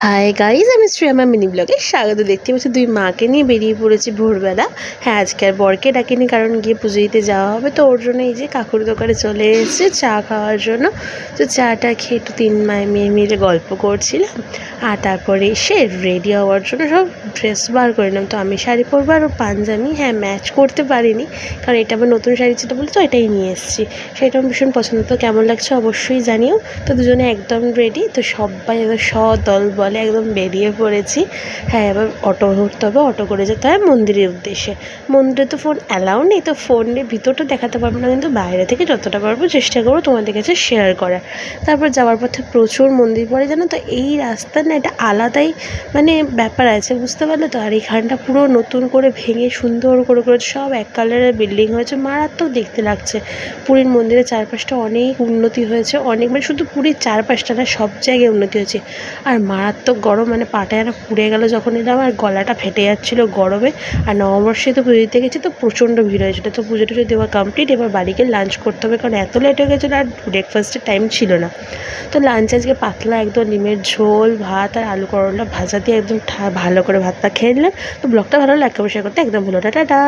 Hi guys, আমি Shreya mini ব্লগে স্বাগত। দেখতে পাচ্ছি দুই মাকে নিয়ে বেরিয়ে পড়েছি ভোরবেলা। হ্যাঁ, আজকে আর বরকে ডাকিনি, কারণ গিয়ে পুজো দিতে যাওয়া হবে। তো ওর জন্য এই যে কাকুর দোকানে চলে এসেছে চা খাওয়ার জন্য। তো চাটা খেয়ে একটু তিন মায়ে মেয়ে মিলে গল্প করছিলাম। আর তারপরে এসে রেডি হওয়ার জন্য সব ড্রেস বার করে নিলাম। তো আমি শাড়ি পরবো আর পাঞ্জাবি। হ্যাঁ, ম্যাচ করতে পারিনি, কারণ এটা আমার নতুন শাড়ি ছিল বলে তো এটাই নিয়ে এসেছি। সেটা আমার ভীষণ পছন্দ। তো কেমন লাগছে অবশ্যই জানিও। তো দুজনে একদম রেডি। তো সবাই সদল বলে একদম বেরিয়ে পড়েছি। হ্যাঁ, এবার অটো ধরতে হবে, অটো করে যেতে হয় মন্দিরের উদ্দেশ্যে। মন্দিরে তো ফোন অ্যালাউ নেই, তো ফোনের ভিতরটা দেখাতে পারবো না, কিন্তু বাইরে থেকে যতটা পারবো চেষ্টা করবো তোমাদের কাছে শেয়ার করার। তারপর যাওয়ার পথে প্রচুর মন্দির পড়ে, জানো তো এই রাস্তা না একটা আলাদাই মানে ব্যাপার আছে, বুঝতে পারলে তো। আর এইখানটা পুরো নতুন করে ভেঙে সুন্দর করে করে সব এক কালারের বিল্ডিং হয়েছে, মারাত্মক দেখতে লাগছে। পুরীর মন্দিরের চারপাশটা অনেক উন্নতি হয়েছে, অনেক মানে শুধু পুরীর চারপাশটা না, সব জায়গায় উন্নতি হয়েছে। আর মারাত্মক গরম, মানে পাটা যেন পুড়ে গেল যখন এলাম, আর গলাটা ফেটে যাচ্ছিলো গরমে। আর নববর্ষে তো পুজো দিতে গেছি, তো প্রচণ্ড ভিড় হয়েছিলো। তো পুজো টুজো দেওয়া কমপ্লিট, এবার বাড়িকে লাঞ্চ করতে হবে, কারণ এত লেট হয়ে গেছিলো আর ব্রেকফাস্টের টাইম ছিল না। তো লাঞ্চ আজকে পাতলা একদম ডিমের ঝোল, ভাত আর আলু করলা ভাজা দিয়ে একদম ভালো করে ভাতটা খেয়ে নিলাম। তো ব্লগটা ভালো লাগলে অবশ্যই করতে একদম ভুলো না। টাটা।